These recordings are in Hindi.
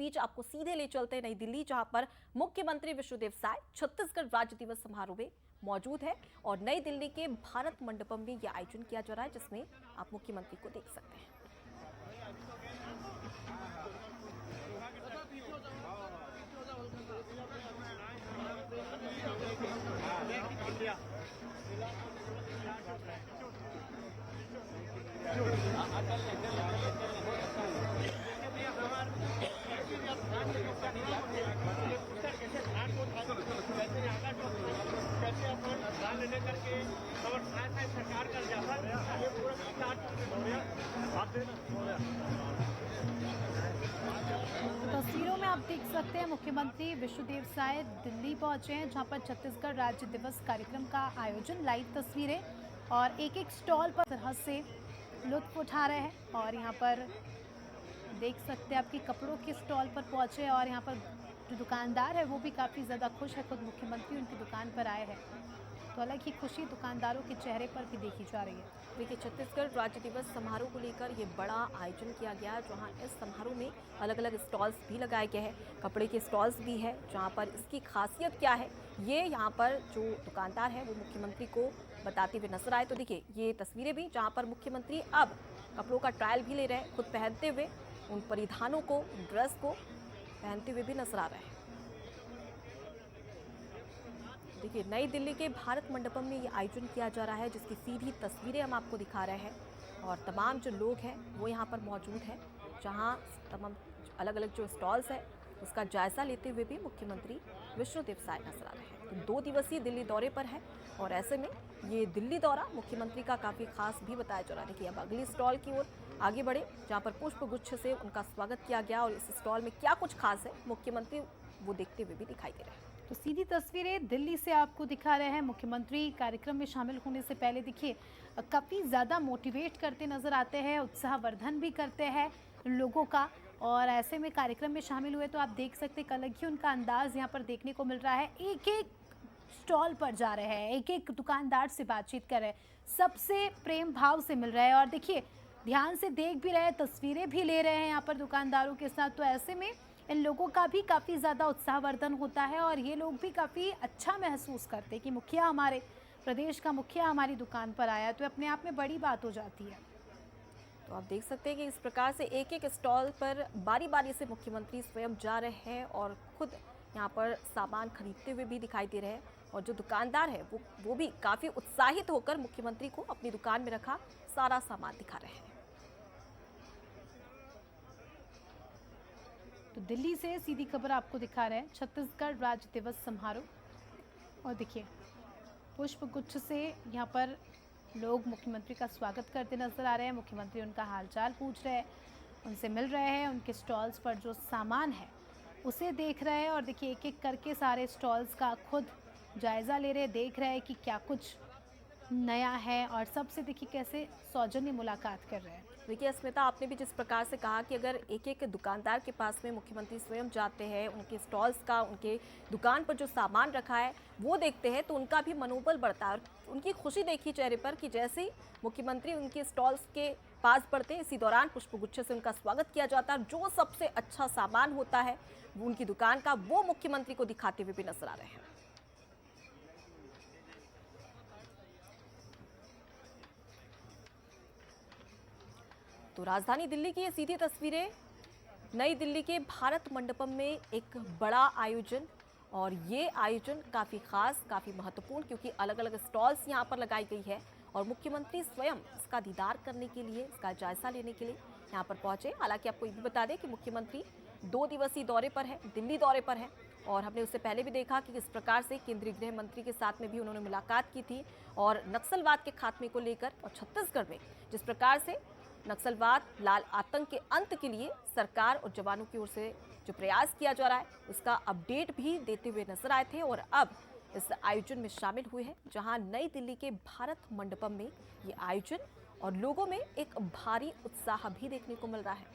बीच आपको सीधे ले चलते हैं नई दिल्ली, जहां पर मुख्यमंत्री विष्णुदेव साय छत्तीसगढ़ राज्य दिवस समारोह में मौजूद है और नई दिल्ली के भारत मंडपम में यह आयोजन किया जा रहा है, जिसमें आप मुख्यमंत्री को देख सकते हैं। तस्वीरों में आप देख सकते हैं मुख्यमंत्री विष्णुदेव साय दिल्ली पहुंचे हैं, जहां पर छत्तीसगढ़ राज्य दिवस कार्यक्रम का आयोजन, लाइव तस्वीरें और एक एक स्टॉल पर तरह से लुत्फ उठा रहे हैं। और यहां पर देख सकते हैं आपके कपड़ों के स्टॉल पर पहुंचे और यहां पर जो दुकानदार है वो भी काफ़ी ज़्यादा खुश है। खुद मुख्यमंत्री उनकी दुकान पर आए हैं, तो हालांकि खुशी दुकानदारों के चेहरे पर भी देखी जा रही है। देखिए, छत्तीसगढ़ राज्य दिवस समारोह को लेकर ये बड़ा आयोजन किया गया है, जहां इस समारोह में अलग अलग स्टॉल्स भी लगाए गए हैं, कपड़े के स्टॉल्स भी है। जहां पर इसकी खासियत क्या है, ये यहाँ पर जो दुकानदार है वो मुख्यमंत्री को बताते हुए नजर आए। तो देखिए ये तस्वीरें भी, जहाँ पर मुख्यमंत्री अब कपड़ों का ट्रायल भी ले रहे हैं, खुद पहनते हुए उन परिधानों को, ड्रेस को पहनते हुए भी नजर आ रहे हैं। देखिए, नई दिल्ली के भारत मंडपम में ये आयोजन किया जा रहा है, जिसकी सीधी तस्वीरें हम आपको दिखा रहे हैं और तमाम जो लोग हैं वो यहाँ पर मौजूद हैं, जहाँ तमाम अलग अलग जो स्टॉल्स है उसका जायजा लेते हुए भी मुख्यमंत्री विष्णुदेव साय नजर आ रहे हैं। तो 2 दिवसीय दिल्ली दौरे पर है और ऐसे में ये दिल्ली दौरा मुख्यमंत्री का काफ़ी खास भी बताया जा रहा है। देखिए, अब अगली स्टॉल की ओर आगे बढ़े, जहाँ पर पुष्प गुच्छ से उनका स्वागत किया गया और इस स्टॉल में क्या कुछ खास है मुख्यमंत्री वो देखते हुए भी दिखाई दे रहे हैं। तो सीधी तस्वीरें दिल्ली से आपको दिखा रहे हैं। मुख्यमंत्री कार्यक्रम में शामिल होने से पहले देखिए काफ़ी ज़्यादा मोटिवेट करते नजर आते हैं, उत्साहवर्धन भी करते हैं लोगों का। और ऐसे में कार्यक्रम में शामिल हुए तो आप देख सकते हैं अलग ही उनका अंदाज यहाँ पर देखने को मिल रहा है। एक एक स्टॉल पर जा रहे हैं, एक एक दुकानदार से बातचीत कर रहे हैं, सबसे प्रेम भाव से मिल रहा है। और देखिए ध्यान से देख भी रहे हैं, तस्वीरें भी ले रहे हैं यहाँ पर दुकानदारों के साथ। तो ऐसे में इन लोगों का भी काफ़ी ज़्यादा उत्साहवर्धन होता है और ये लोग भी काफ़ी अच्छा महसूस करते हैं कि मुखिया, हमारे प्रदेश का मुखिया हमारी दुकान पर आया, तो अपने आप में बड़ी बात हो जाती है। तो आप देख सकते हैं कि इस प्रकार से एक एक स्टॉल पर बारी बारी से मुख्यमंत्री स्वयं जा रहे हैं और खुद यहाँ पर सामान खरीदते हुए भी दिखाई दे रहे हैं। और जो दुकानदार है वो भी काफ़ी उत्साहित होकर मुख्यमंत्री को अपनी दुकान में रखा सारा सामान दिखा रहे हैं। तो दिल्ली से सीधी खबर आपको दिखा रहे हैं, छत्तीसगढ़ राज्य दिवस समारोह। और देखिए पुष्प गुच्छ से यहाँ पर लोग मुख्यमंत्री का स्वागत करते नजर आ रहे हैं। मुख्यमंत्री उनका हालचाल पूछ रहे हैं, उनसे मिल रहे हैं, उनके स्टॉल्स पर जो सामान है उसे देख रहे हैं। और देखिए एक एक करके सारे स्टॉल्स का खुद जायज़ा ले रहे हैं, देख रहे हैं कि क्या कुछ नया है और सबसे देखिए कैसे सौजन्य मुलाकात कर रहे हैं। देखिए स्मिता, आपने भी जिस प्रकार से कहा कि अगर एक एक दुकानदार के पास में मुख्यमंत्री स्वयं जाते हैं, उनके स्टॉल्स का, उनके दुकान पर जो सामान रखा है वो देखते हैं, तो उनका भी मनोबल बढ़ता है और उनकी खुशी देखी चेहरे पर कि जैसे ही मुख्यमंत्री उनके स्टॉल्स के पास बढ़ते हैं, इसी दौरान पुष्पगुच्छ से उनका स्वागत किया जाता है। जो सबसे अच्छा सामान होता है वो उनकी दुकान का, वो मुख्यमंत्री को दिखाते हुए भी नजर आ रहे हैं। तो राजधानी दिल्ली की ये सीधी तस्वीरें, नई दिल्ली के भारत मंडपम में एक बड़ा आयोजन, और ये आयोजन काफ़ी खास, काफ़ी महत्वपूर्ण, क्योंकि अलग अलग स्टॉल्स यहाँ पर लगाई गई है और मुख्यमंत्री स्वयं इसका दीदार करने के लिए, इसका जायजा लेने के लिए यहाँ पर पहुंचे। हालांकि आपको ये भी बता दें कि मुख्यमंत्री 2 दिवसीय दौरे पर है, दिल्ली दौरे पर है, और हमने उससे पहले भी देखा कि किस प्रकार से केंद्रीय गृह मंत्री के साथ में भी उन्होंने मुलाकात की थी और नक्सलवाद के खात्मे को लेकर, और छत्तीसगढ़ में जिस प्रकार से नक्सलवाद, लाल आतंक के अंत के लिए सरकार और जवानों की ओर से जो प्रयास किया जा रहा है उसका अपडेट भी देते हुए नजर आए थे। और अब इस आयोजन में शामिल हुए हैं, जहां नई दिल्ली के भारत मंडपम में ये आयोजन, और लोगों में एक भारी उत्साह भी देखने को मिल रहा है।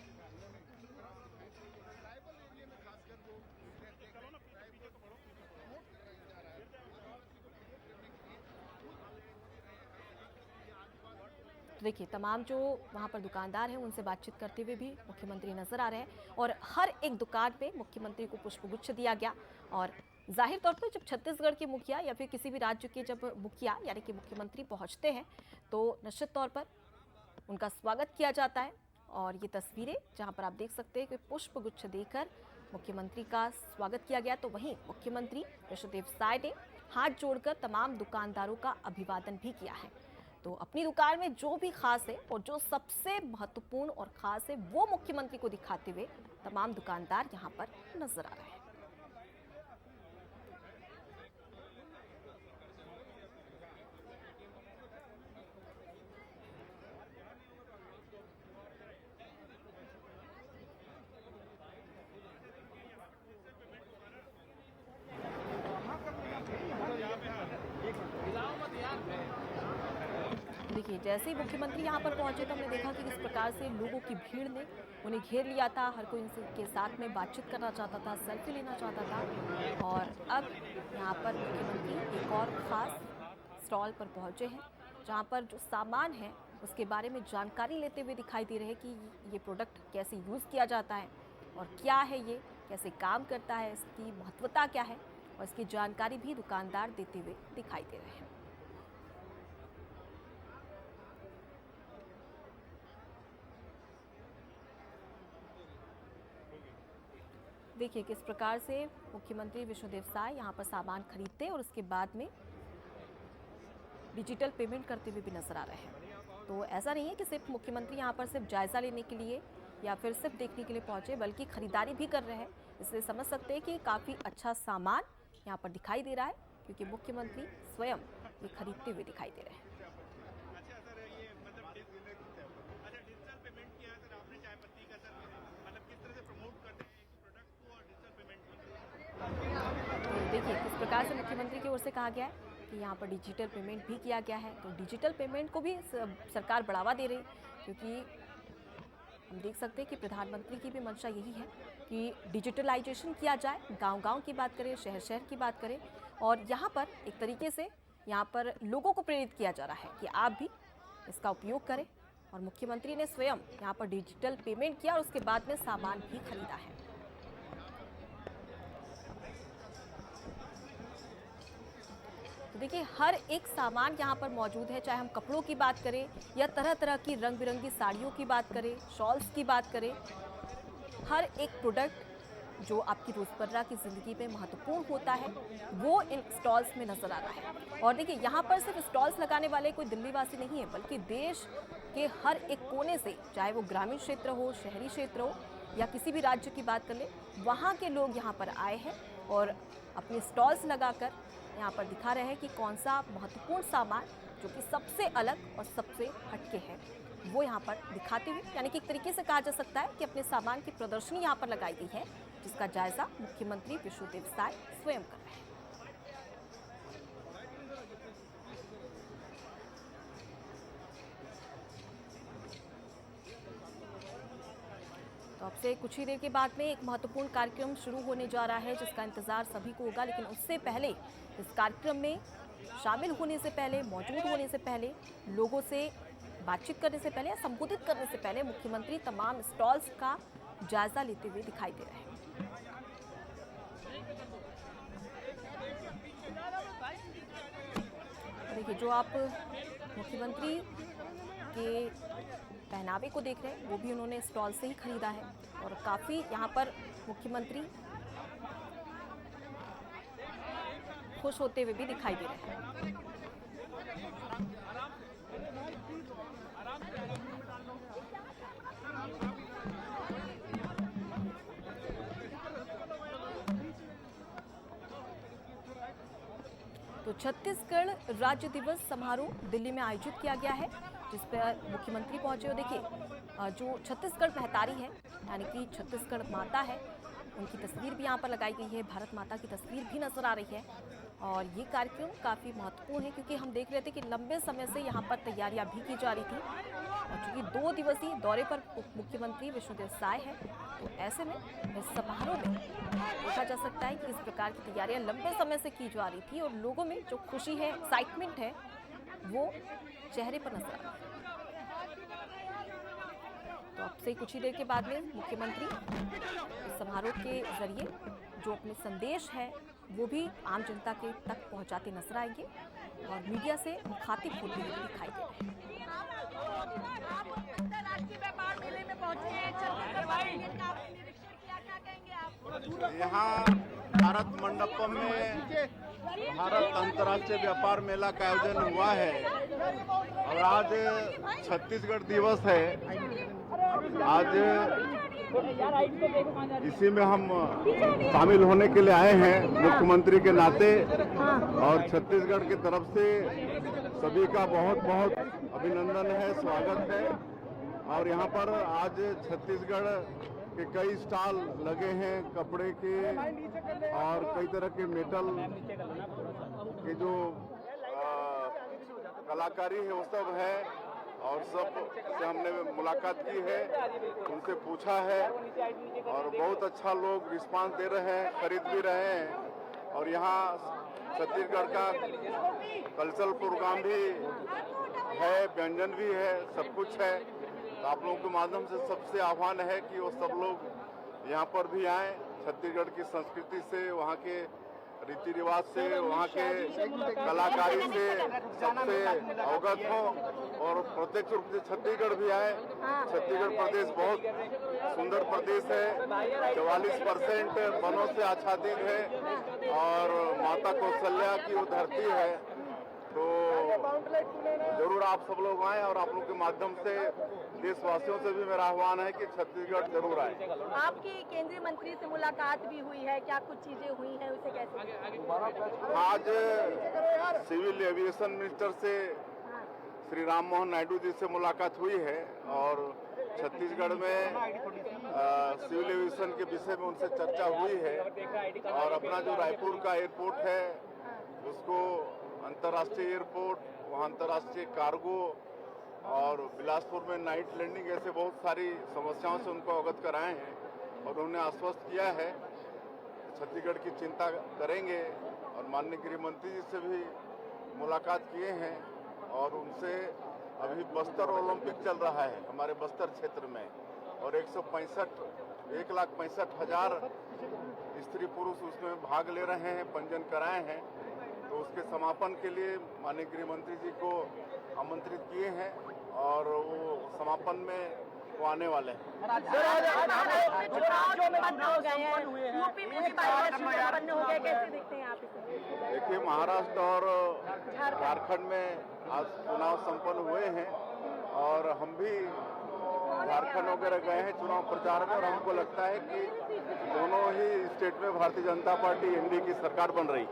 तो देखिए तमाम जो वहाँ पर दुकानदार हैं उनसे बातचीत करते हुए भी मुख्यमंत्री नजर आ रहे हैं और हर एक दुकान पे मुख्यमंत्री को पुष्पगुच्छ दिया गया। और जाहिर तौर पर जब छत्तीसगढ़ के मुखिया या फिर किसी भी राज्य के जब मुखिया यानी कि मुख्यमंत्री पहुँचते हैं तो निश्चित तौर पर उनका स्वागत किया जाता है। और ये तस्वीरें जहाँ पर आप देख सकते हैं कि पुष्पगुच्छ देकर मुख्यमंत्री का स्वागत किया गया, तो वहीं मुख्यमंत्री विष्णुदेव साय ने हाथ जोड़कर तमाम दुकानदारों का अभिवादन भी किया है। तो अपनी दुकान में जो भी खास है और जो सबसे महत्वपूर्ण और खास है वो मुख्यमंत्री को दिखाते हुए तमाम दुकानदार यहाँ पर नजर आ रहे हैं। देखिए जैसे ही मुख्यमंत्री यहाँ पर पहुंचे तो हमने देखा कि किस प्रकार से लोगों की भीड़ ने उन्हें घेर लिया था। हर कोई उनके साथ में बातचीत करना चाहता था, सेल्फी लेना चाहता था। और अब यहाँ पर मुख्यमंत्री एक और ख़ास स्टॉल पर पहुँचे हैं जहाँ पर जो सामान है उसके बारे में जानकारी लेते हुए दिखाई दे रहे हैं कि ये प्रोडक्ट कैसे यूज़ किया जाता है और क्या है, ये कैसे काम करता है, इसकी महत्वता क्या है, और इसकी जानकारी भी दुकानदार देते हुए दिखाई दे रहे हैं। देखिए किस प्रकार से मुख्यमंत्री विष्णुदेव साय यहाँ पर सामान खरीदते और उसके बाद में डिजिटल पेमेंट करते हुए भी नजर आ रहे हैं। तो ऐसा नहीं है कि सिर्फ मुख्यमंत्री यहाँ पर सिर्फ जायज़ा लेने के लिए या फिर सिर्फ देखने के लिए पहुँचे, बल्कि खरीदारी भी कर रहे हैं। इसलिए समझ सकते हैं कि काफ़ी अच्छा सामान यहाँ पर दिखाई दे रहा है क्योंकि मुख्यमंत्री स्वयं ये खरीदते हुए दिखाई दे रहे हैं। तो देखिए किस प्रकार से मुख्यमंत्री की ओर से कहा गया है कि यहाँ पर डिजिटल पेमेंट भी किया गया है। तो डिजिटल पेमेंट को भी सरकार बढ़ावा दे रही है क्योंकि हम देख सकते हैं कि प्रधानमंत्री की भी मंशा यही है कि डिजिटलाइजेशन किया जाए, गांव-गांव की बात करें, शहर-शहर की बात करें। और यहाँ पर एक तरीके से यहाँ पर लोगों को प्रेरित किया जा रहा है कि आप भी इसका उपयोग करें। और मुख्यमंत्री ने स्वयं यहाँ पर डिजिटल पेमेंट किया और उसके बाद में सामान भी खरीदा है। तो देखिए हर एक सामान यहाँ पर मौजूद है, चाहे हम कपड़ों की बात करें या तरह तरह की रंग बिरंगी साड़ियों की बात करें, शॉल्स की बात करें। हर एक प्रोडक्ट जो आपकी रोज़मर्रा की ज़िंदगी में महत्वपूर्ण होता है वो इन स्टॉल्स में नज़र आ रहा है। और देखिए यहाँ पर सिर्फ स्टॉल्स लगाने वाले कोई दिल्ली वासी नहीं है, बल्कि देश के हर एक कोने से, चाहे वो ग्रामीण क्षेत्र हो, शहरी क्षेत्र हो या किसी भी राज्य की बात कर ले, वहाँ के लोग यहाँ पर आए हैं और अपने स्टॉल्स लगाकर यहाँ पर दिखा रहे हैं कि कौन सा महत्वपूर्ण सामान जो कि सबसे अलग और सबसे हटके है वो यहाँ पर दिखाते हुए, यानी कि एक तरीके से कहा जा सकता है कि अपने सामान की प्रदर्शनी यहाँ पर लगाई गई है जिसका जायजा मुख्यमंत्री विष्णुदेव साय स्वयं कर रहे हैं। तो अब से कुछ ही देर के बाद में एक महत्वपूर्ण कार्यक्रम शुरू होने जा रहा है जिसका इंतजार सभी को होगा, लेकिन उससे पहले इस कार्यक्रम में शामिल होने से पहले, मौजूद होने से पहले, लोगों से बातचीत करने से पहले या संबोधित करने से पहले मुख्यमंत्री तमाम स्टॉल्स का जायजा लेते हुए दिखाई दे रहे हैं। देखिए जो आप मुख्यमंत्री के पहनावे को देख रहे हैं वो भी उन्होंने स्टॉल से ही खरीदा है और काफ़ी यहाँ पर मुख्यमंत्री खुश होते हुए भी दिखाई दे रहे हैं। तो छत्तीसगढ़ राज्य दिवस समारोह दिल्ली में आयोजित किया गया है जिस पर मुख्यमंत्री पहुंचे। और देखिए जो छत्तीसगढ़ महतारी है यानी कि छत्तीसगढ़ माता है, उनकी तस्वीर भी यहाँ पर लगाई गई है, भारत माता की तस्वीर भी नजर आ रही है। और ये कार्यक्रम काफ़ी महत्वपूर्ण है क्योंकि हम देख रहे थे कि लंबे समय से यहाँ पर तैयारियाँ भी की जा रही थी और चूँकि 2 दिवसीय दौरे पर मुख्यमंत्री विष्णुदेव साय है तो ऐसे में इस समारोह में देखा जा सकता है कि इस प्रकार की तैयारियाँ लंबे समय से की जा रही थी और लोगों में जो खुशी है, एक्साइटमेंट है, वो चेहरे पर नजर आ रहा है। तो अब से कुछ ही देर के बाद में मुख्यमंत्री इस समारोह के जरिए जो अपने संदेश है वो भी आम जनता के तक पहुंचाते नजर आएंगे और मीडिया से मुखातिब होते हुए दिखाई दे रहे हैं। अंतर्राष्ट्रीय व्यापार मेले में पहुंचे हैं, छत्तीसगढ़ वाले का आपने निरीक्षण किया, क्या कहेंगे आप? यहाँ भारत मंडपम में भारत अंतर्राष्ट्रीय व्यापार मेला का आयोजन हुआ है और आज छत्तीसगढ़ दिवस है। आज इसी में हम शामिल होने के लिए आए हैं मुख्यमंत्री के नाते और छत्तीसगढ़ की तरफ से सभी का बहुत बहुत अभिनंदन है, स्वागत है। और यहाँ पर आज छत्तीसगढ़ के कई स्टॉल लगे हैं कपड़े के और कई तरह के मेटल के जो कलाकारी है वो सब है और सब से हमने मुलाकात की है, उनसे पूछा है और बहुत अच्छा लोग रिस्पांस दे रहे हैं, खरीद भी रहे हैं। और यहाँ छत्तीसगढ़ का कल्चरल प्रोग्राम भी है, व्यंजन भी है, सब कुछ है। तो आप लोगों के माध्यम से सबसे आह्वान है कि वो सब लोग यहाँ पर भी आएँ, छत्तीसगढ़ की संस्कृति से, वहाँ के रीति रिवाज से, वहाँ के कलाकारी से सबसे अवगत हो और प्रत्यक्ष रूप से छत्तीसगढ़ भी आए। छत्तीसगढ़ प्रदेश बहुत सुंदर प्रदेश है, 44% वनों से आच्छादित है और माता कौशल्या की वो धरती है। तो जरूर आप सब लोग आए और आप लोगों के माध्यम से देशवासियों से भी मेरा आह्वान है कि छत्तीसगढ़ जरूर आए। आपकी केंद्रीय मंत्री से मुलाकात भी हुई है, क्या कुछ चीजें हुई हैं, उसे कैसे? आज सिविल एविएशन मिनिस्टर से श्री राम मोहन नायडू जी से मुलाकात हुई है और छत्तीसगढ़ में सिविल एविएशन के विषय में उनसे चर्चा हुई है और अपना जो रायपुर का एयरपोर्ट है उसको अंतर्राष्ट्रीय एयरपोर्ट, वहाँ अंतर्राष्ट्रीय कार्गो और बिलासपुर में नाइट लैंडिंग ऐसे बहुत सारी समस्याओं से उनको अवगत कराए हैं और उन्हें आश्वस्त किया है छत्तीसगढ़ की चिंता करेंगे। और माननीय गृह मंत्री जी से भी मुलाकात किए हैं और उनसे अभी बस्तर ओलंपिक चल रहा है हमारे बस्तर क्षेत्र में और 1,65,000 स्त्री पुरुष उसमें भाग ले रहे हैं, पंजीयन कराए हैं। तो उसके समापन के लिए माननीय गृह मंत्री जी को आमंत्रित किए हैं और वो समापन में वो आने वाले हैं। देखिए महाराष्ट्र और झारखंड में आज चुनाव संपन्न हुए हैं और हम भी झारखंड वगैरह गए हैं चुनाव प्रचार में और हमको लगता है कि दोनों ही स्टेट में भारतीय जनता पार्टी एनडीए की सरकार बन रही है।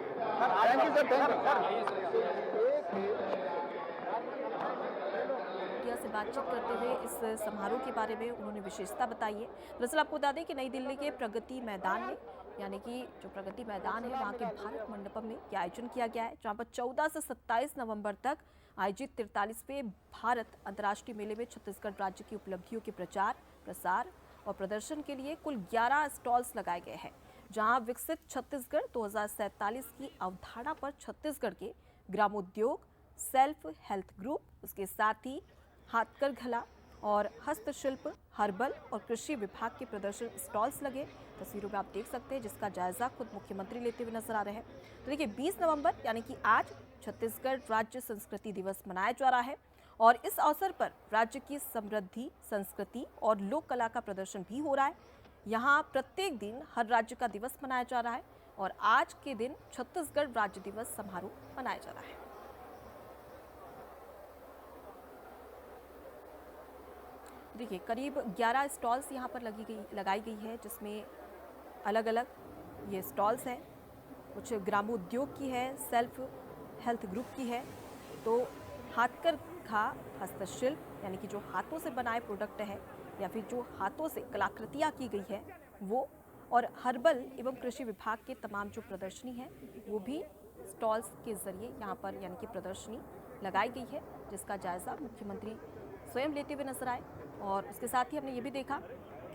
मीडिया से बातचीत करते हुए इस समारोह के बारे में उन्होंने विशेषता बताई है। दरअसल आपको बता दें कि नई दिल्ली के प्रगति मैदान में यानी कि जो प्रगति मैदान है वहाँ के भारत मंडपम में यह आयोजन किया गया है, जहाँ पर 14 से 27 नवंबर तक आयोजित 43वें भारत अंतर्राष्ट्रीय मेले में छत्तीसगढ़ राज्य की उपलब्धियों के प्रचार, प्रसार और प्रदर्शन के लिए कुल 11 स्टॉल्स लगाए गए हैं, जहां विकसित छत्तीसगढ़ 2047 की अवधारणा पर छत्तीसगढ़ के ग्रामोद्योग, सेल्फ हेल्थ ग्रुप, उसके साथ ही हाथकरघा और हस्तशिल्प, हर्बल और कृषि विभाग के प्रदर्शन स्टॉल्स लगे। तस्वीरों में आप देख सकते हैं जिसका जायजा खुद मुख्यमंत्री लेते हुए नजर आ रहे हैं। तो देखिए 20 नवंबर यानी कि आज छत्तीसगढ़ राज्य संस्कृति दिवस मनाया जा रहा है और इस अवसर पर राज्य की समृद्धि, संस्कृति और लोक कला का प्रदर्शन भी हो रहा है। यहाँ प्रत्येक दिन हर राज्य का दिवस मनाया जा रहा है और आज के दिन छत्तीसगढ़ राज्य दिवस समारोह मनाया जा रहा है। देखिए करीब 11 स्टॉल्स यहाँ पर लगाई गई है, जिसमें अलग अलग ये स्टॉल्स हैं। कुछ ग्रामोद्योग की है, सेल्फ हेल्थ ग्रुप की है, तो हाथकरघा, हस्तशिल्प यानी कि जो हाथों से बनाए प्रोडक्ट है या फिर जो हाथों से कलाकृतियाँ की गई है वो, और हर्बल एवं कृषि विभाग के तमाम जो प्रदर्शनी है वो भी स्टॉल्स के जरिए यहाँ पर यानी कि प्रदर्शनी लगाई गई है, जिसका जायजा मुख्यमंत्री स्वयं लेते हुए नजर आए। और उसके साथ ही हमने ये भी देखा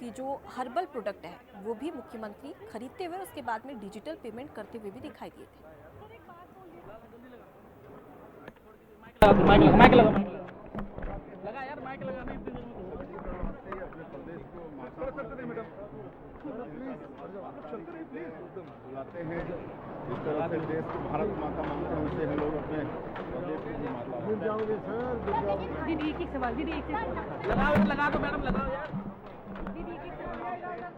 कि जो हर्बल प्रोडक्ट है वो भी मुख्यमंत्री खरीदते हुए उसके बाद में डिजिटल पेमेंट करते हुए भी दिखाई दिए थे। माइक लगा यार, माइक लगा। देश को माता बुलाते हैं, जिस तरह से देश को भारत माता मानते हैं, उसे हम लोग अपने देश को भी माता मानते हैं। दीदी एक सवाल, दीदी एक सवाल लगा दो मैडम, लगाओ यार। दीदी एक सवाल आ गया।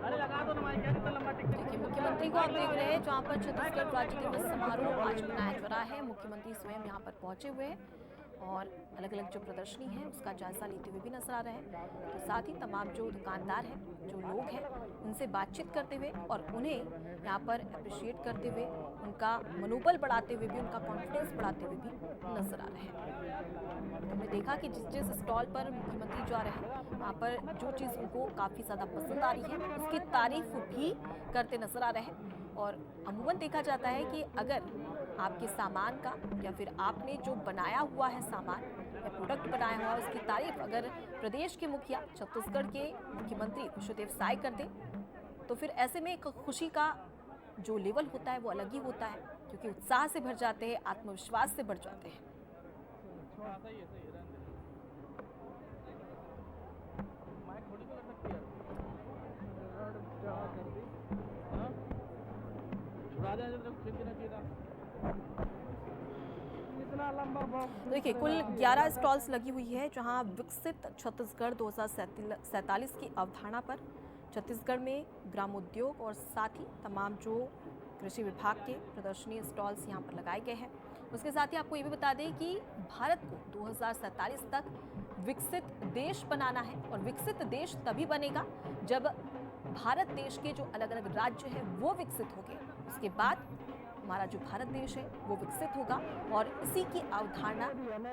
अरे लगा दो ना माइक, यार इतना लंबा टिकट। देखिए, मुख्यमंत्री को आप देख रहे हैं जहां पर छत्तीसगढ़ राज्य दिवस समारोह आज मनाया जा रहा है। मुख्यमंत्री स्वयं यहां पर पहुंचे हुए हैं और अलग अलग जो प्रदर्शनी है उसका जायजा लेते हुए भी नजर आ रहे हैं। तो साथ ही तमाम जो दुकानदार हैं, जो लोग हैं, उनसे बातचीत करते हुए और उन्हें यहाँ पर अप्रिशिएट करते हुए, उनका मनोबल बढ़ाते हुए भी, उनका कॉन्फिडेंस बढ़ाते हुए भी नजर आ रहे हैं। तो हमने देखा कि जिस जिस स्टॉल पर मुख्यमंत्री जा रहे हैं वहाँ पर जो चीज़ उनको काफ़ी ज़्यादा पसंद आ रही है उसकी तारीफ भी करते नजर आ रहे हैं। और अमूमन देखा जाता है कि अगर आपके सामान का या फिर आपने जो बनाया हुआ है सामान या प्रोडक्ट बनाया हुआ है उसकी तारीफ अगर प्रदेश के मुखिया, छत्तीसगढ़ के मुख्यमंत्री विष्णुदेव साय कर दे तो फिर ऐसे में एक खुशी का जो लेवल होता है वो अलग ही होता है, क्योंकि उत्साह से भर जाते हैं, आत्मविश्वास से भर जाते हैं। सही है, रहने दे। माइक थोड़ी तो कर सकती है। हाँ? छुड़ा दें जब खींच देना चाहिए था। इतना लंबा बॉक्स। देखिए, कुल 11 स्टॉल्स लगी हुई है जहां विकसित छत्तीसगढ़ 2047 की अवधारणा पर छत्तीसगढ़ में ग्रामोद्योग और साथ ही तमाम जो कृषि विभाग के प्रदर्शनी स्टॉल्स यहां पर लगाए गए हैं। उसके साथ ही आपको ये भी बता दें कि भारत को 2047 तक विकसित देश बनाना है और विकसित देश तभी बनेगा जब भारत देश के जो अलग अलग राज्य हैं वो विकसित होंगे। उसके बाद हमारा जो भारत देश है वो विकसित होगा और इसी की अवधारणा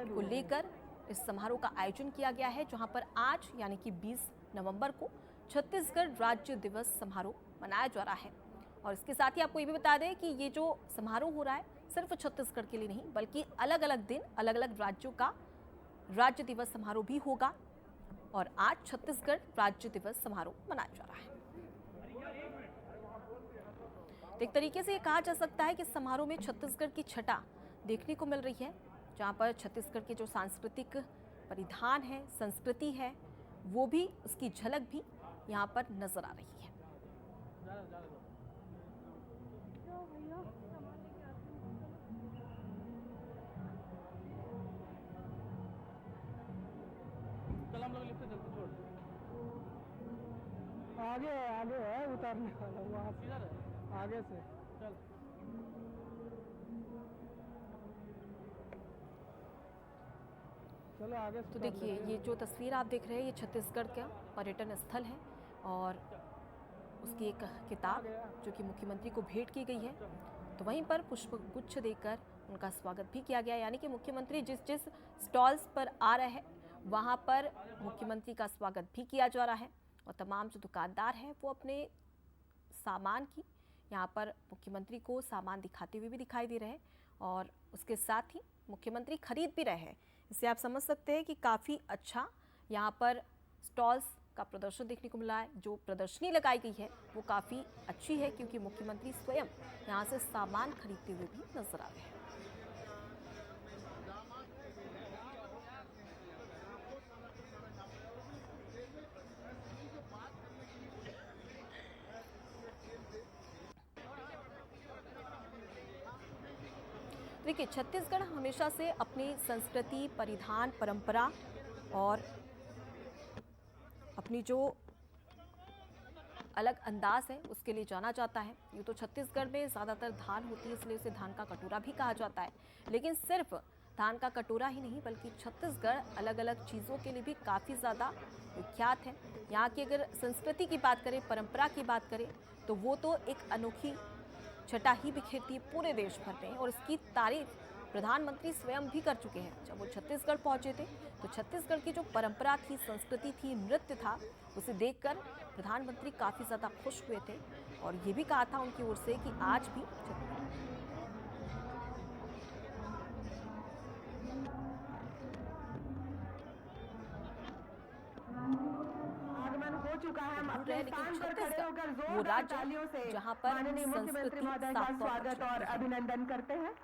को लेकर इस समारोह का आयोजन किया गया है, जहां पर आज यानी कि 20 नवंबर को छत्तीसगढ़ राज्य दिवस समारोह मनाया जा रहा है। और इसके साथ ही आपको ये भी बता दें कि ये जो समारोह हो रहा है सिर्फ छत्तीसगढ़ के लिए नहीं बल्कि अलग अलग दिन अलग अलग राज्यों का राज्य दिवस समारोह भी होगा और आज छत्तीसगढ़ राज्य दिवस समारोह मनाया जा रहा है। एक तरीके से ये कहा जा सकता है कि समारोह में छत्तीसगढ़ की छटा देखने को मिल रही है, जहाँ पर छत्तीसगढ़ के जो सांस्कृतिक परिधान है, संस्कृति है, वो भी उसकी झलक भी यहाँ पर नजर आ रही है। चल हम लोग लिफ्ट से चलते, छोड़। आगे है उतारने वाला वहाँ से, किधर है? आगे से। चल। चलो आगे से तो उतार देखिए, लेते ये जो तस्वीर आप देख रहे हैं ये छत्तीसगढ़ का पर्यटन स्थल है और उसकी एक किताब जो कि मुख्यमंत्री को भेंट की गई है, तो वहीं पर पुष्प गुच्छ देकर उनका स्वागत भी किया गया। यानी कि मुख्यमंत्री जिस जिस स्टॉल्स पर आ रहे हैं वहाँ पर मुख्यमंत्री का स्वागत भी किया जा रहा है और तमाम जो दुकानदार हैं वो अपने सामान की यहाँ पर मुख्यमंत्री को सामान दिखाते हुए भी दिखाई दे रहे हैं और उसके साथ ही मुख्यमंत्री खरीद भी रहे हैं। इससे आप समझ सकते हैं कि काफ़ी अच्छा यहाँ पर स्टॉल्स का प्रदर्शन देखने को मिला है। जो प्रदर्शनी लगाई गई है वो काफ़ी अच्छी है क्योंकि मुख्यमंत्री स्वयं यहाँ से सामान खरीदते हुए भी नजर आ रहे हैं। देखिए, छत्तीसगढ़ हमेशा से अपनी संस्कृति, परिधान, परंपरा और अपनी जो अलग अंदाज है उसके लिए जाना जाता है। यूँ तो छत्तीसगढ़ में ज़्यादातर धान होती है इसलिए उसे धान का कटोरा भी कहा जाता है, लेकिन सिर्फ धान का कटोरा ही नहीं बल्कि छत्तीसगढ़ अलग अलग चीज़ों के लिए भी काफ़ी ज़्यादा विख्यात है। यहाँ की अगर संस्कृति की बात करें, परंपरा की बात करें तो वो तो एक अनोखी छटा ही बिखेरती है पूरे देश भर में और इसकी तारीफ प्रधानमंत्री स्वयं भी कर चुके हैं। जब वो छत्तीसगढ़ पहुंचे थे तो छत्तीसगढ़ की जो परंपरा थी, संस्कृति थी, नृत्य था, उसे देखकर प्रधानमंत्री काफ़ी ज़्यादा खुश हुए थे और ये भी कहा था उनकी ओर से कि आज भी सुन रहे हैं, लेकिन छत्तीसगढ़ वो राज्य जहां पर माननीय मुख्यमंत्री संस्कृति महोदय का साफ तौर पर स्वागत और चलती है। अभिनंदन करते हैं।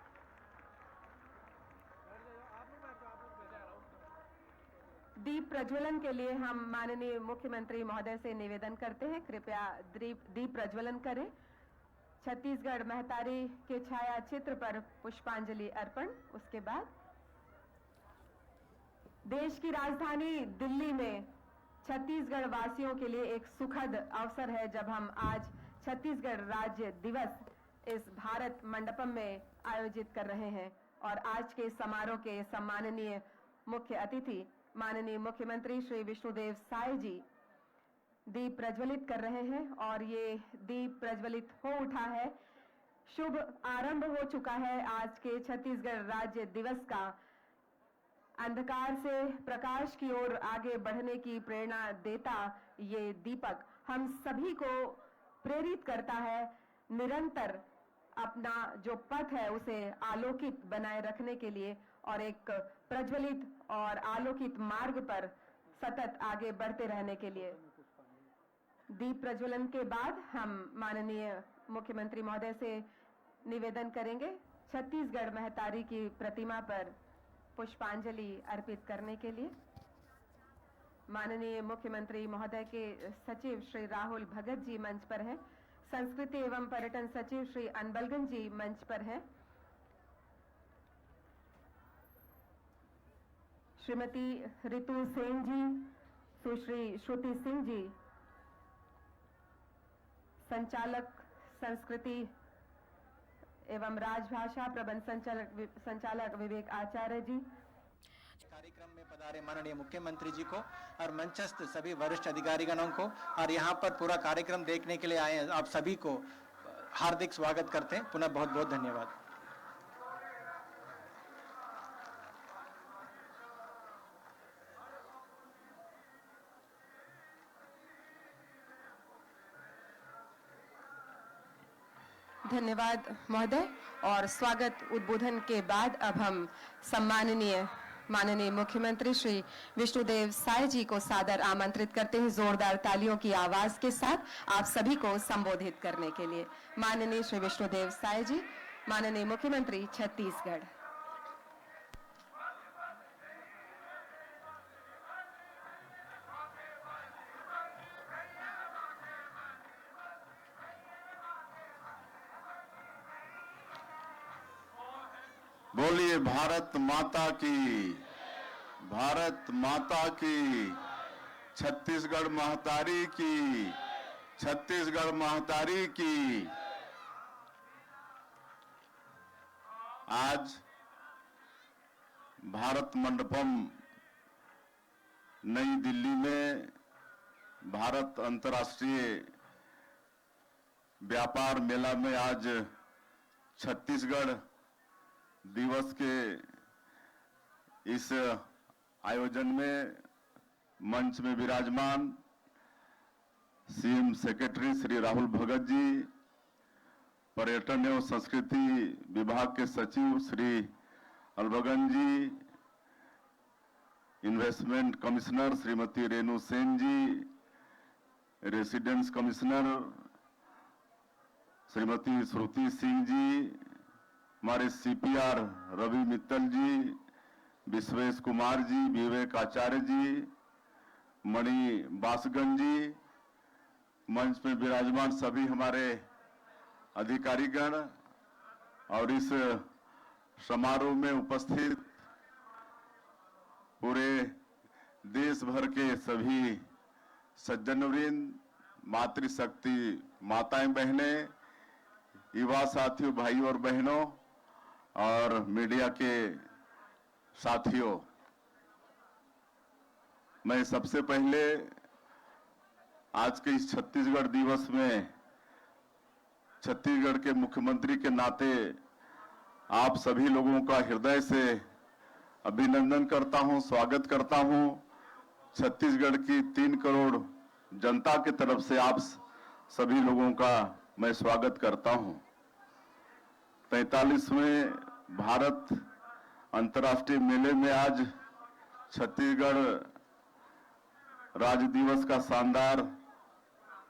दीप प्रज्वलन के लिए हम माननीय मुख्यमंत्री महोदय से निवेदन करते हैं, कृपया दीप प्रज्वलन करें। छत्तीसगढ़ महतारी के छाया चित्र पर पुष्पांजलि अर्पण। उसके बाद देश की राजधानी दिल्ली में छत्तीसगढ़ वासियों के लिए एक सुखद अवसर है जब हम आज छत्तीसगढ़ राज्य दिवस इस भारत मंडपम में आयोजित कर रहे हैं और आज के समारोह के सम्माननीय मुख्य अतिथि माननीय मुख्यमंत्री श्री विष्णुदेव साय जी दीप प्रज्वलित कर रहे हैं और ये दीप प्रज्वलित हो उठा है। शुभ आरंभ हो चुका है आज के छत्तीसगढ़ राज्य दिवस का। अंधकार से प्रकाश की ओर आगे बढ़ने की प्रेरणा देता ये दीपक हम सभी को प्रेरित करता है निरंतर अपना जो पथ है उसे आलोकित बनाए रखने के लिए और एक प्रज्वलित और आलोकित मार्ग पर सतत आगे बढ़ते रहने के लिए। दीप प्रज्वलन के बाद हम माननीय मुख्यमंत्री महोदय से निवेदन करेंगे छत्तीसगढ़ महतारी की प्रतिमा पर पुष्पांजलि अर्पित करने के लिए। माननीय मुख्यमंत्री महोदय के सचिव श्री राहुल भगत जी मंच पर हैं। संस्कृति एवं पर्यटन सचिव श्री अनबलगन जी मंच पर हैं। श्रीमती रितु सेन जी, सुश्री श्रुति सिंह जी, संचालक संस्कृति एवं राजभाषा प्रबंध संचालक विवेक आचार्य जी। कार्यक्रम में पधारे माननीय मुख्यमंत्री जी को और मंचस्थ सभी वरिष्ठ अधिकारीगणों को और यहाँ पर पूरा कार्यक्रम देखने के लिए आए आप सभी को हार्दिक स्वागत करते हैं। पुनः बहुत बहुत धन्यवाद। धन्यवाद महोदय। और स्वागत उद्बोधन के बाद अब हम सम्माननीय माननीय मुख्यमंत्री श्री विष्णुदेव साय जी को सादर आमंत्रित करते हैं जोरदार तालियों की आवाज के साथ आप सभी को संबोधित करने के लिए। माननीय श्री विष्णुदेव साय जी, माननीय मुख्यमंत्री छत्तीसगढ़। बोलिए भारत माता की, भारत माता की, छत्तीसगढ़ महतारी की, छत्तीसगढ़ महतारी की। आज भारत मंडपम नई दिल्ली में भारत अंतर्राष्ट्रीय व्यापार मेला में आज छत्तीसगढ़ दिवस के इस आयोजन में मंच में विराजमान सीएम सेक्रेटरी श्री राहुल भगत जी, पर्यटन एवं संस्कृति विभाग के सचिव श्री अलबगन जी, इन्वेस्टमेंट कमिश्नर श्रीमती रेणु सेन जी, रेसिडेंस कमिश्नर श्रीमती श्रुति सिंह जी, हमारे सीपीआर रवि मित्तल जी, विश्वेश कुमार जी, विवेक आचार्य जी, मणि बासगन जी, मंच में विराजमान सभी हमारे अधिकारीगण और इस समारोह में उपस्थित पूरे देश भर के सभी सज्जनवृंद, मातृशक्ति माताएं बहनें, युवा साथियों, भाइयों और बहनों और मीडिया के साथियों, मैं सबसे पहले आज के इस छत्तीसगढ़ दिवस में छत्तीसगढ़ के मुख्यमंत्री के नाते आप सभी लोगों का हृदय से अभिनंदन करता हूं, स्वागत करता हूं। छत्तीसगढ़ की 3 करोड़ जनता की तरफ से आप सभी लोगों का मैं स्वागत करता हूं। 45वें भारत अंतर्राष्ट्रीय मेले में आज छत्तीसगढ़ राज्य दिवस का शानदार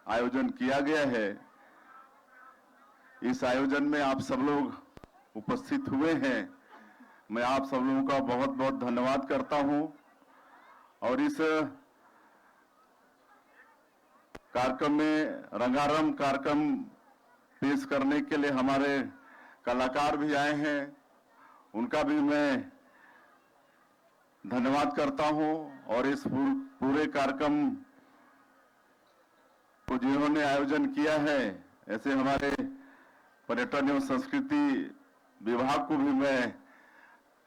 आयोजन किया गया है, इस आयोजन में आप सब लोग उपस्थित हुए हैं। मैं आप सब लोगों का बहुत बहुत धन्यवाद करता हूं। और इस कार्यक्रम में रंगारंग कार्यक्रम पेश करने के लिए हमारे कलाकार भी आए हैं, उनका भी मैं धन्यवाद करता हूं। और इस पूरे कार्यक्रम को जिन्होंने आयोजन किया है, ऐसे हमारे पर्यटन एवं संस्कृति विभाग को भी मैं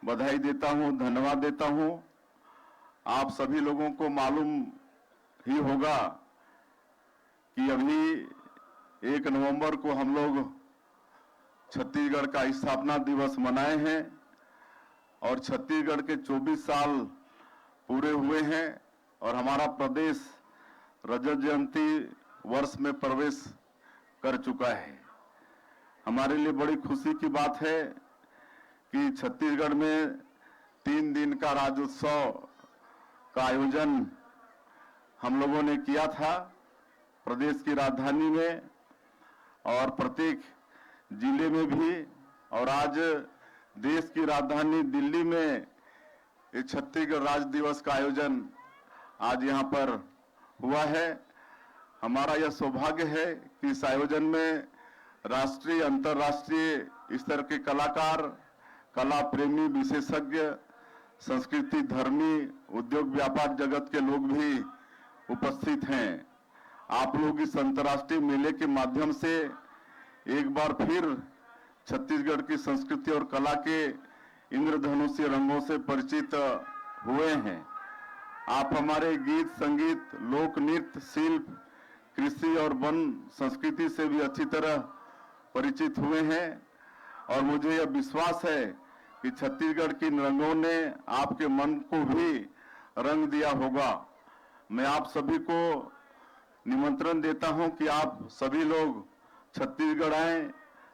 बधाई देता हूं, धन्यवाद देता हूं। आप सभी लोगों को मालूम ही होगा कि अभी 1 नवंबर को हम लोग छत्तीसगढ़ का स्थापना दिवस मनाए हैं और छत्तीसगढ़ के 24 साल पूरे हुए हैं और हमारा प्रदेश रजत जयंती वर्ष में प्रवेश कर चुका है। हमारे लिए बड़ी खुशी की बात है कि छत्तीसगढ़ में 3 दिन का राज्योत्सव का आयोजन हम लोगों ने किया था प्रदेश की राजधानी में और प्रत्येक जिले में भी। और आज देश की राजधानी दिल्ली में ये छत्तीसगढ़ राज्य दिवस का आयोजन आज यहाँ पर हुआ है। हमारा यह सौभाग्य है कि इस आयोजन में राष्ट्रीय अंतर्राष्ट्रीय स्तर के कलाकार, कला प्रेमी, विशेषज्ञ, संस्कृति धर्मी, उद्योग व्यापार जगत के लोग भी उपस्थित हैं। आप लोग इस अंतर्राष्ट्रीय मेले के माध्यम से एक बार फिर छत्तीसगढ़ की संस्कृति और कला के इंद्रधनुषीय रंगों से परिचित हुए हैं। आप हमारे गीत, संगीत, लोक नृत्य, शिल्प, कृषि और वन संस्कृति से भी अच्छी तरह परिचित हुए हैं और मुझे यह विश्वास है कि छत्तीसगढ़ की रंगों ने आपके मन को भी रंग दिया होगा। मैं आप सभी को निमंत्रण देता हूं कि आप सभी लोग छत्तीसगढ़ आएं,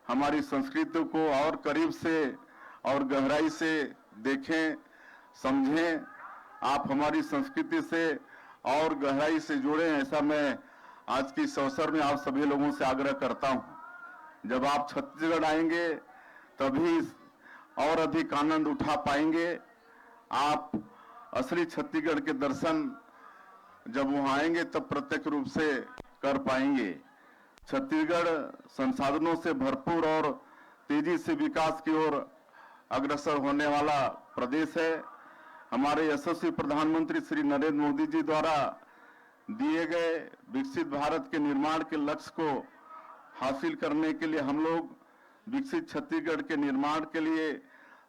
हमारी संस्कृति को और करीब से और गहराई से देखें, समझें। आप हमारी संस्कृति से और गहराई से जुड़ें, ऐसा मैं आज की इस अवसर में आप सभी लोगों से आग्रह करता हूं। जब आप छत्तीसगढ़ आएंगे तभी और अधिक आनंद उठा पाएंगे। आप असली छत्तीसगढ़ के दर्शन जब वहां आएंगे तब प्रत्यक्ष रूप से कर पाएंगे। छत्तीसगढ़ संसाधनों से भरपूर और तेजी से विकास की ओर अग्रसर होने वाला प्रदेश है। हमारे यशस्वी प्रधानमंत्री श्री नरेंद्र मोदी जी द्वारा दिए गए विकसित भारत के निर्माण के लक्ष्य को हासिल करने के लिए हम लोग विकसित छत्तीसगढ़ के निर्माण के लिए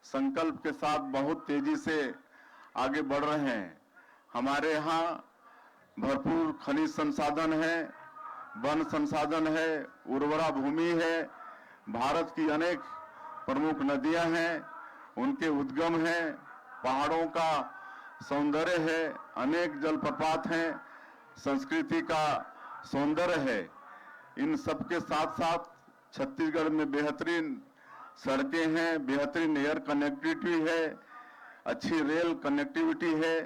संकल्प के साथ बहुत तेजी से आगे बढ़ रहे हैं। हमारे यहाँ भरपूर खनिज संसाधन है, वन संसाधन है, उर्वरा भूमि है, भारत की अनेक प्रमुख नदियां हैं, उनके उद्गम हैं, पहाड़ों का सौंदर्य है, अनेक जलप्रपात हैं, संस्कृति का सौंदर्य है। इन सब के साथ साथ छत्तीसगढ़ में बेहतरीन सड़कें हैं, बेहतरीन एयर कनेक्टिविटी है, अच्छी रेल कनेक्टिविटी है,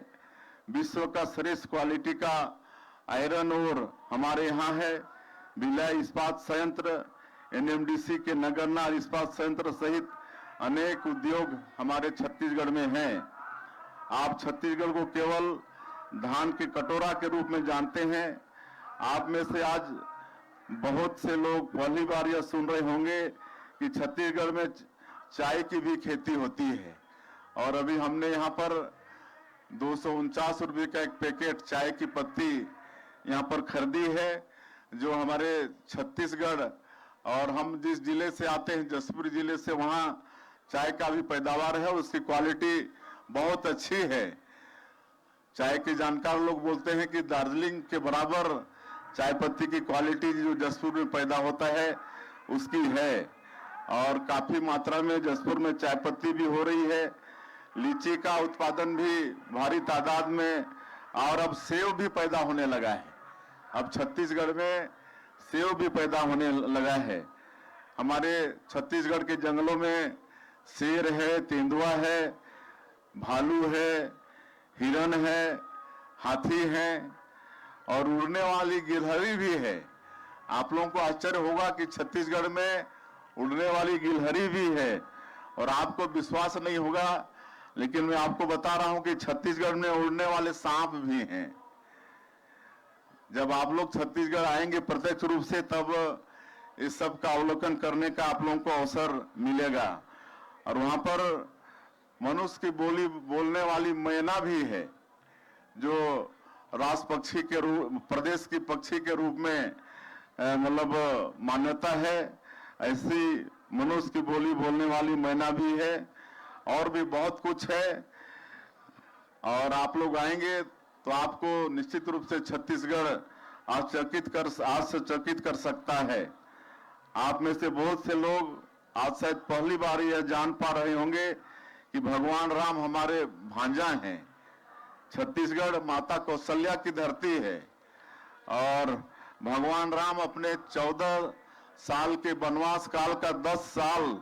विश्व का श्रेष्ठ क्वालिटी का आयरन ओर हमारे यहाँ है। भिलाई इस्पात संयंत्र, एनएमडीसी के नगरनार इस्पात संयंत्र सहित अनेक उद्योग हमारे छत्तीसगढ़ में हैं। आप छत्तीसगढ़ को केवल धान के कटोरा के रूप में जानते हैं। आप में से आज बहुत से लोग पहली बार यह सुन रहे होंगे कि छत्तीसगढ़ में चाय की भी खेती होती है और अभी हमने यहाँ पर 249 रुपये का एक पैकेट चाय की पत्ती यहाँ पर खरीदी है, जो हमारे छत्तीसगढ़ और हम जिस जिले से आते हैं जसपुर जिले से, वहाँ चाय का भी पैदावार है, उसकी क्वालिटी बहुत अच्छी है। चाय के जानकार लोग बोलते हैं कि दार्जिलिंग के बराबर चाय पत्ती की क्वालिटी जो जसपुर में पैदा होता है उसकी है और काफी मात्रा में जसपुर में चाय पत्ती भी हो रही है। लीची का उत्पादन भी भारी तादाद में और अब सेब भी पैदा होने लगा है। अब छत्तीसगढ़ में सेब भी पैदा होने लगा है। हमारे छत्तीसगढ़ के जंगलों में शेर है, तेंदुआ है, भालू है, हिरन है, हाथी है और उड़ने वाली गिलहरी भी है। आप लोगों को आश्चर्य होगा कि छत्तीसगढ़ में उड़ने वाली गिलहरी भी है, और आपको विश्वास नहीं होगा, लेकिन मैं आपको बता रहा हूं कि छत्तीसगढ़ में उड़ने वाले सांप भी हैं। जब आप लोग छत्तीसगढ़ आएंगे प्रत्यक्ष रूप से, तब इस सब का अवलोकन करने का आप लोगों को अवसर मिलेगा। और वहां पर मनुष्य की बोली बोलने वाली मैना भी है, जो राज पक्षी के रूप, प्रदेश की पक्षी के रूप में मतलब मान्यता है। ऐसी मनुष्य की बोली बोलने वाली मैना भी है, और भी बहुत कुछ है। और आप लोग आएंगे तो आपको निश्चित रूप से छत्तीसगढ़ आश्चर्यचकित कर सकता है। आप में से बहुत से लोग आज शायद पहली बार यह जान पा रहे होंगे कि भगवान राम हमारे भांजा हैं। छत्तीसगढ़ माता कौशल्या की धरती है, और भगवान राम अपने 14 साल के वनवास काल का 10 साल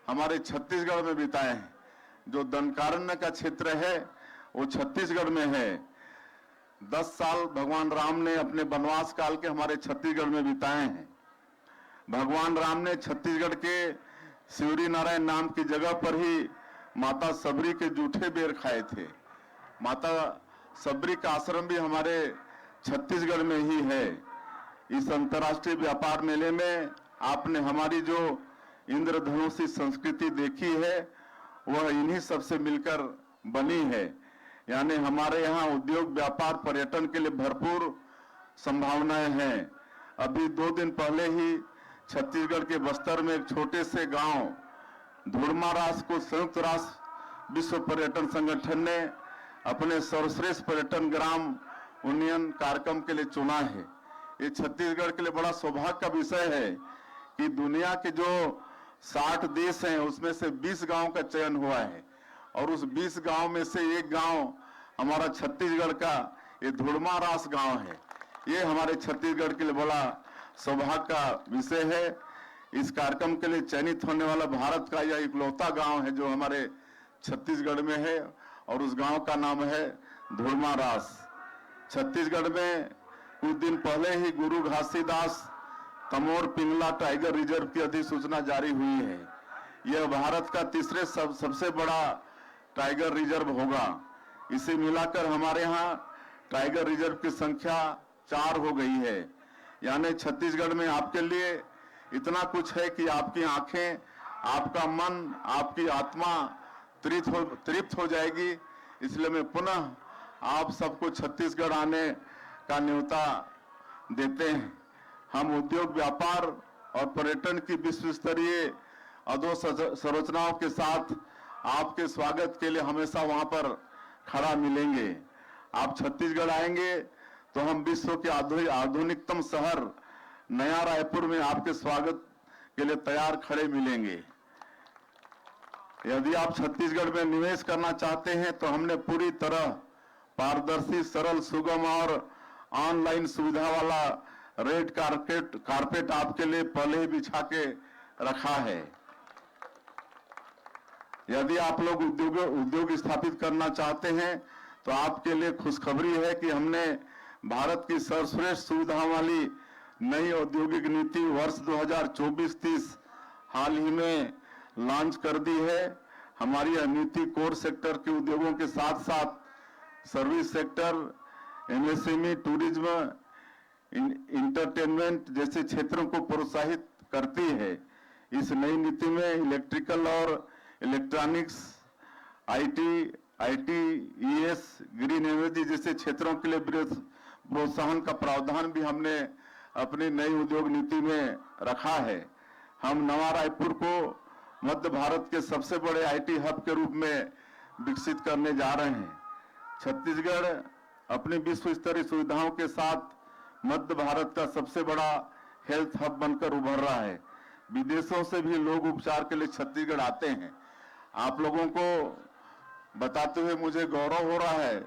हमारे छत्तीसगढ़ में बिताए हैं। जो दंडकारण्य का क्षेत्र है वो छत्तीसगढ़ में है। 10 साल भगवान राम ने अपने वनवास काल के हमारे छत्तीसगढ़ में बिताए हैं। भगवान राम ने छत्तीसगढ़ के शिवरी नारायण नाम की जगह पर ही माता सबरी के जूठे बेर खाए थे। माता सबरी का आश्रम भी हमारे छत्तीसगढ़ में ही है। इस अंतर्राष्ट्रीय व्यापार मेले में आपने हमारी जो इंद्रधनुषी संस्कृति देखी है, वह इन्हीं सबसे मिलकर बनी है। यानी हमारे यहाँ उद्योग, व्यापार, पर्यटन के लिए भरपूर संभावनाएं हैं। अभी 2 दिन पहले ही छत्तीसगढ़ के बस्तर में एक छोटे से गांव धुड़मारास को संयुक्त राष्ट्र विश्व पर्यटन संगठन ने अपने सर्वश्रेष्ठ पर्यटन ग्राम उन्नयन कार्यक्रम के लिए चुना है। ये छत्तीसगढ़ के लिए बड़ा सौभाग्य का विषय है कि दुनिया के जो 60 देश हैं उसमें से 20 गांव का चयन हुआ है, और उस 20 गांव में से एक गांव हमारा छत्तीसगढ़ का ये धुड़मारास गांव है। ये हमारे छत्तीसगढ़ के लिए बड़ा सौभाग्य का विषय है। इस कार्यक्रम के लिए चयनित होने वाला भारत का यह इकलौता गांव है जो हमारे छत्तीसगढ़ में है, और उस गांव का नाम है धुड़मारास। छत्तीसगढ़ में कुछ दिन पहले ही गुरु घासीदास तमोर पिंगला टाइगर रिजर्व की अधिसूचना जारी हुई है। यह भारत का तीसरे सबसे बड़ा टाइगर रिजर्व होगा। इसे मिलाकर हमारे यहाँ टाइगर रिजर्व की संख्या 4 हो गई है। यानी छत्तीसगढ़ में आपके लिए इतना कुछ है कि आपकी आंखें, आपका मन, आपकी आत्मा तृप्त हो जाएगी। इसलिए मैं पुनः आप सबको छत्तीसगढ़ आने का न्योता देते हैं। हम उद्योग, व्यापार और पर्यटन की विश्व स्तरीय अधोसंरचनाओं के साथ आपके स्वागत के लिए हमेशा वहां पर खड़ा मिलेंगे। आप छत्तीसगढ़ आएंगे तो हम विश्व के आधुनिकतम शहर नया रायपुर में आपके स्वागत के लिए तैयार खड़े मिलेंगे। यदि आप छत्तीसगढ़ में निवेश करना चाहते हैं तो हमने पूरी तरह पारदर्शी, सरल, सुगम और ऑनलाइन सुविधा वाला रेड कारपेट आपके लिए पहले ही बिछा के रखा है। यदि आप लोग उद्योग स्थापित करना चाहते हैं तो आपके लिए खुशखबरी है कि हमने भारत की सर्वश्रेष्ठ सुविधाओं वाली नई औद्योगिक नीति वर्ष 2024-30 हाल ही में लॉन्च कर दी है। हमारी यह नीति कोर सेक्टर के उद्योगों के साथ साथ service sector, MSME, tourism, entertainment जैसे क्षेत्रों को प्रोत्साहित करती है। इस नई नीति में इलेक्ट्रिकल और इलेक्ट्रॉनिक्स, आईटीईएस, ग्रीन एनर्जी जैसे क्षेत्रों के लिए प्रोत्साहन का प्रावधान भी हमने अपनी नई उद्योग नीति में रखा है। हम नवा रायपुर को मध्य भारत के सबसे बड़े आईटी हब के रूप में विकसित करने जा रहे हैं। छत्तीसगढ़ अपनी विश्व स्तरीय सुविधाओं के साथ मध्य भारत का सबसे बड़ा हेल्थ हब बनकर उभर रहा है। विदेशों से भी लोग उपचार के लिए छत्तीसगढ़ आते हैं। आप लोगों को बताते हुए मुझे गौरव हो रहा है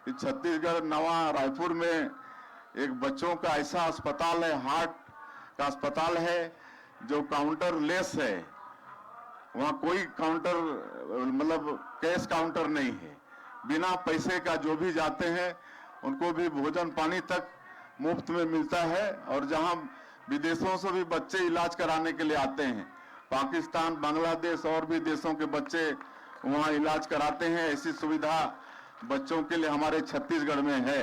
कि छत्तीसगढ़ नवा रायपुर में एक बच्चों का ऐसा अस्पताल है, हार्ट का अस्पताल है जो काउंटर लेस है। वहाँ कोई काउंटर मतलब कैश काउंटर नहीं है। बिना पैसे का जो भी जाते हैं उनको भी भोजन पानी तक मुफ्त में मिलता है। और जहाँ विदेशों से भी बच्चे इलाज कराने के लिए आते हैं। पाकिस्तान, बांग्लादेश और भी देशों के बच्चे वहां इलाज कराते हैं। ऐसी सुविधा बच्चों के लिए हमारे छत्तीसगढ़ में है।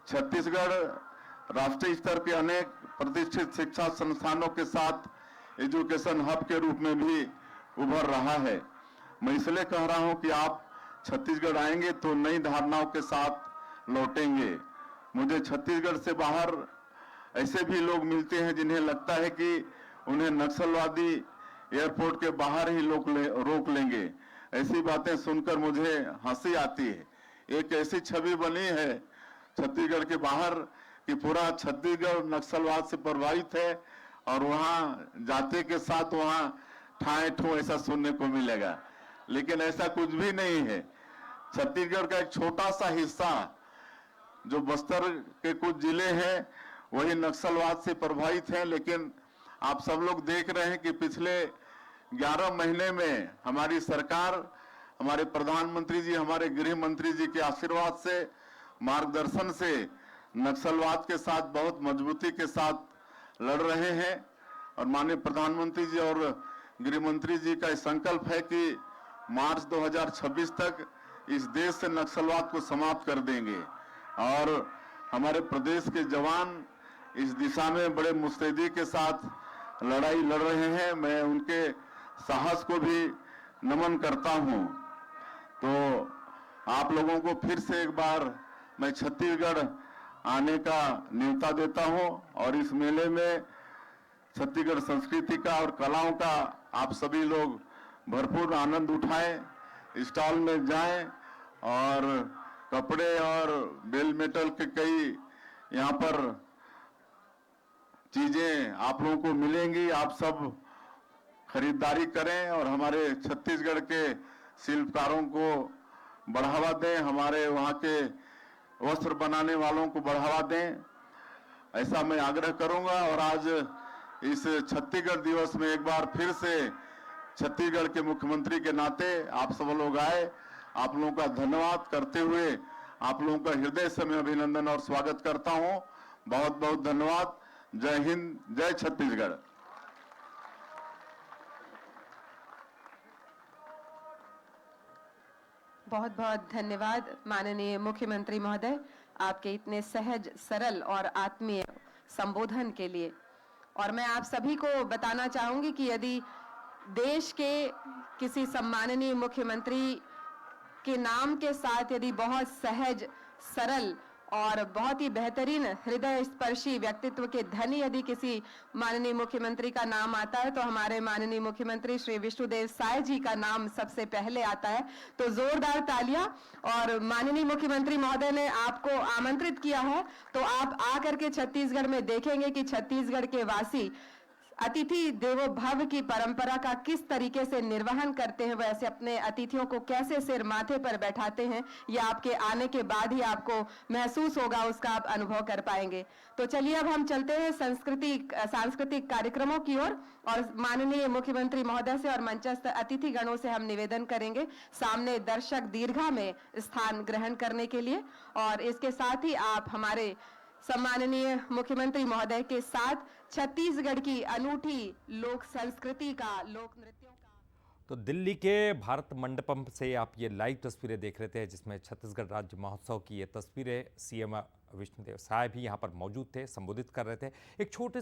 छत्तीसगढ़ राष्ट्रीय स्तर के अनेक प्रतिष्ठित शिक्षा संस्थानों के साथ एजुकेशन हब के रूप में भी उभर रहा है। मैं इसलिए कह रहा हूं कि आप छत्तीसगढ़ आएंगे तो नई धारणाओं के साथ लौटेंगे। मुझे छत्तीसगढ़ से बाहर ऐसे भी लोग मिलते हैं जिन्हें लगता है कि उन्हें नक्सलवादी एयरपोर्ट के बाहर ही रोक लेंगे। ऐसी बातें सुनकर मुझे हंसी आती है। एक ऐसी छवि बनी है छत्तीसगढ़ के बाहर कि पूरा छत्तीसगढ़ नक्सलवाद से प्रभावित है और वहां जाते के साथ वहां ठाए ठो ऐसा सुनने को मिलेगा, लेकिन ऐसा कुछ भी नहीं है। छत्तीसगढ़ का एक छोटा सा हिस्सा जो बस्तर के कुछ जिले हैं वही नक्सलवाद से प्रभावित हैं, लेकिन आप सब लोग देख रहे हैं कि पिछले 11 महीने में हमारी सरकार, हमारे प्रधानमंत्री जी, हमारे गृह मंत्री जी के आशीर्वाद से, मार्गदर्शन से नक्सलवाद के साथ बहुत मजबूती के साथ लड़ रहे हैं। और माननीय प्रधानमंत्री जी और गृह मंत्री जी का संकल्प है कि मार्च 2026 तक इस देश से नक्सलवाद को समाप्त कर देंगे। और हमारे प्रदेश के जवान इस दिशा में बड़े मुस्तैदी के साथ लड़ाई लड़ रहे हैं। मैं उनके साहस को भी नमन करता हूं। तो आप लोगों को फिर से एक बार मैं छत्तीसगढ़ आने का न्योता देता हूं और इस मेले में छत्तीसगढ़ संस्कृति का और कलाओं का आप सभी लोग भरपूर आनंद उठाएं। स्टॉल में जाएं और कपड़े और बेल मेटल के कई यहाँ पर चीजें आप लोगों को मिलेंगी। आप सब खरीदारी करें और हमारे छत्तीसगढ़ के शिल्पकारों को बढ़ावा दें, हमारे वहाँ के वस्त्र बनाने वालों को बढ़ावा दें, ऐसा मैं आग्रह करूंगा। और आज इस छत्तीसगढ़ दिवस में एक बार फिर से छत्तीसगढ़ के मुख्यमंत्री के नाते आप सब लोग आए, आप लोगों का धन्यवाद करते हुए आप लोगों का हृदय से मैं अभिनंदन और स्वागत करता हूं। बहुत बहुत धन्यवाद। जय हिंद, जय छत्तीसगढ़। बहुत बहुत धन्यवाद माननीय मुख्यमंत्री महोदय, आपके इतने सहज, सरल और आत्मीय संबोधन के लिए। और मैं आप सभी को बताना चाहूंगी कि यदि देश के किसी सम्माननीय मुख्यमंत्री के नाम के साथ यदि बहुत सहज, सरल और बहुत ही बेहतरीन हृदय स्पर्शी व्यक्तित्व के धनी यदि किसी माननीय मुख्यमंत्री का नाम आता है तो हमारे माननीय मुख्यमंत्री श्री विष्णुदेव साय जी का नाम सबसे पहले आता है। तो जोरदार तालियां। और माननीय मुख्यमंत्री महोदय ने आपको आमंत्रित किया है, तो आप आकर के छत्तीसगढ़ में देखेंगे कि छत्तीसगढ़ के वासी अतिथि देवो भव की परंपरा का किस तरीके से निर्वहन करते हैं, वैसे अपने अतिथियों को कैसे सिर माथे पर बैठाते हैं, ये आपके आने के बाद ही आपको महसूस होगा, उसका आप अनुभव कर पाएंगे। तो चलिए अब हम चलते हैं सांस्कृतिक कार्यक्रमों की ओर और माननीय मुख्यमंत्री महोदय से और मंचस्थ अतिथि गणों से हम निवेदन करेंगे सामने दर्शक दीर्घा में स्थान ग्रहण करने के लिए। और इसके साथ ही आप हमारे सम्माननीय मुख्यमंत्री महोदय के साथ छत्तीसगढ़ की अनूठी लोक संस्कृति का, लोक नृत्यों का। तो दिल्ली के भारत मंडपम से आप ये लाइव तस्वीरें देख रहे थे, जिसमें छत्तीसगढ़ राज्य महोत्सव की ये तस्वीरें। सीएम विष्णुदेव साय भी यहाँ पर मौजूद थे, संबोधित कर रहे थे। एक छोटे